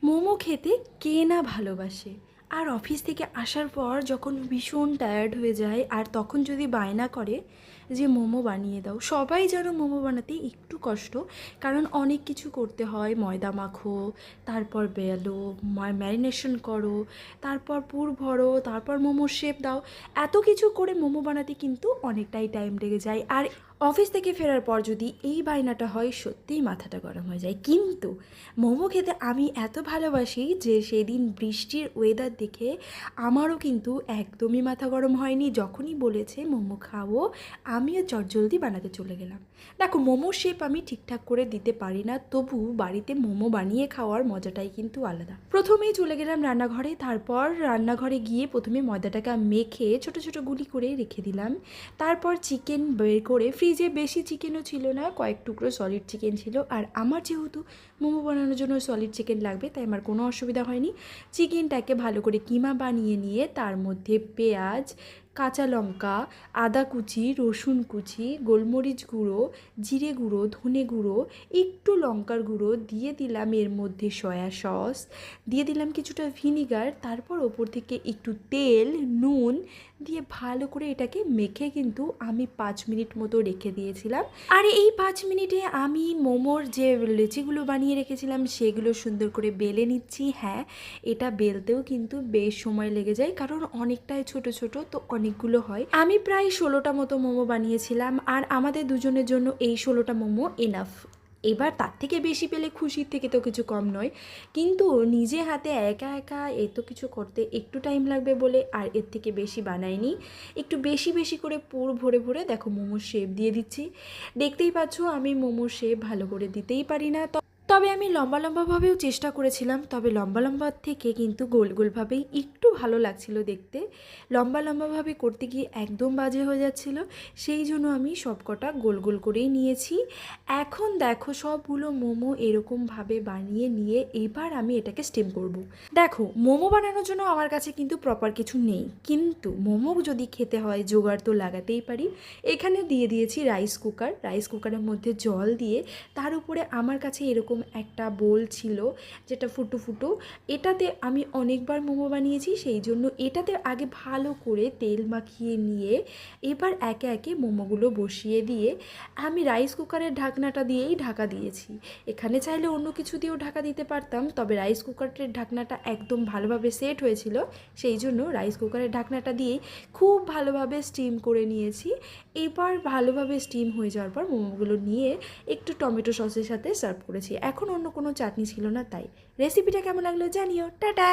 মোমো খেতে কে না ভালোবাসে। আর অফিস থেকে আসার পর যখন ভীষণ টায়ার্ড হয়ে যায় আর তখন যদি বায়না করে যে মোমো বানিয়ে দাও, সবাই যেন মোমো বানাতে একটু কষ্ট, কারণ অনেক কিছু করতে হয়। ময়দা মাখো, তারপর বেলো, ম্যারিনেশন করো, তারপর পুর ভরো, তারপর মোমোর শেপ দাও। এত কিছু করে মোমো বানাতে কিন্তু অনেকটাই টাইম লেগে যায়। আর অফিস থেকে ফেরার পর যদি এই বায়নাটা হয়, সত্যিই মাথাটা গরম হয়ে যায়। কিন্তু মোমো খেতে আমি এত ভালোবাসি যে সেদিন বৃষ্টির ওয়েদার দেখে আমারও কিন্তু একদমই মাথা গরম হয়নি। যখনই বলেছে মোমো খাবো, আমিও চটজলদি বানাতে চলে গেলাম। দেখো, মোমোর শেপ আমি ঠিকঠাক করে দিতে পারি না, তবু বাড়িতে মোমো বানিয়ে খাওয়ার মজাটাই কিন্তু আলাদা। প্রথমেই চলে গেলাম রান্নাঘরে। তারপর রান্নাঘরে গিয়ে প্রথমে ময়দাটাকে মেখে ছোট ছোট গুলি করে রেখে দিলাম। তারপর চিকেন বের করে, ফ্রিজে বেশি চিকেনও ছিল না, কয়েক টুকরো সলিড চিকেন ছিল। আর আমার যেহেতু মোমো বানানোর জন্য সলিড চিকেন লাগবে, তাই আমার কোনো অসুবিধা হয়নি। চিকেনটাকে ভালো করে কিমা বানিয়ে নিয়ে তার মধ্যে পেঁয়াজ, কাঁচা লঙ্কা, আদা কুচি, রসুন কুচি, গোলমরিচ গুঁড়ো, জিরে গুঁড়ো, ধনে গুঁড়ো, একটু লঙ্কার গুঁড়ো দিয়ে দিলাম। এর মধ্যে সয়া সস দিয়ে দিলাম, কিছুটা ভিনিগার, তারপর ওপর থেকে একটু তেল, নুন দিয়ে ভালো করে এটাকে মেখে কিন্তু আমি 5 মিনিট মতো রেখে দিয়েছিলাম। আর এই 5 মিনিটে আমি মোমোর যে লেচিগুলো বানিয়ে রেখেছিলাম সেগুলো সুন্দর করে বেলে নিচ্ছি। হ্যাঁ, এটা বেলতেও কিন্তু বেশ সময় লেগে যায়, কারণ অনেকটাই ছোট ছোট তো অনেকগুলো হয়। আমি প্রায় 16টা মতো মোমো বানিয়েছিলাম, আর আমাদের দুজনের জন্য এই 16টা মোমো এনাফ। এবার তার থেকে বেশি পেলে খুশির থেকে তো কিছু কম নয়, কিন্তু নিজে হাতে একা একা এত কিছু করতে একটু টাইম লাগবে বলে আর এর থেকে বেশি বানাইনি। একটু বেশি বেশি করে পুর ভরে ভরে দেখো মোমোর শেপ দিয়ে দিচ্ছি। দেখতেই পাচ্ছ আমি মোমোর শেপ ভালো করে দিতেই পারি না, তবে আমি লম্বা লম্বাভাবেও চেষ্টা করেছিলাম। তবে লম্বা লম্বার থেকে কিন্তু গোল গোলভাবেই একটু ভালো লাগছিল দেখতে। লম্বা লম্বাভাবে করতে গিয়ে একদম বাজে হয়ে যাচ্ছিল, সেই জন্য আমি সবকটা গোল গোল করেই নিয়েছি। এখন দেখো সবগুলো মোমো এরকমভাবে বানিয়ে নিয়ে এবার আমি এটাকে স্টিম করব। দেখো, মোমো বানানোর জন্য আমার কাছে কিন্তু প্রপার কিছু নেই, কিন্তু মোমো যদি খেতে হয় জোগাড় তো লাগাতেই পারি। এখানে দিয়ে দিয়েছি রাইস কুকার। রাইস কুকারের মধ্যে জল দিয়ে তার উপরে আমার কাছে এরকম একটা বোল ছিল যেটা ফুটো ফুটো, এটাতে আমি অনেকবার মোমো বানিয়েছি, সেই জন্য এটাতে আগে ভালো করে তেল মাখিয়ে নিয়ে এবার একে একে মোমোগুলো বসিয়ে দিয়ে আমি রাইস কুকারের ঢাকনাটা দিয়েই ঢাকা দিয়েছি। এখানে চাইলে অন্য কিছু দিয়েও ঢাকা দিতে পারতাম, তবে রাইস কুকারের ঢাকনাটা একদম ভালোভাবে সেট হয়েছিল, সেই জন্য রাইস কুকারের ঢাকনাটা দিয়েই খুব ভালোভাবে স্টিম করে নিয়েছি। এবার ভালোভাবে স্টিম হয়ে যাওয়ার পর মোমোগুলো নিয়ে একটু টমেটো সসের সাথে সার্ভ করেছি। এখন অন্য কোনো চাটনি ছিল না, তাই রেসিপিটা কেমন লাগলো জানিও। টাটা।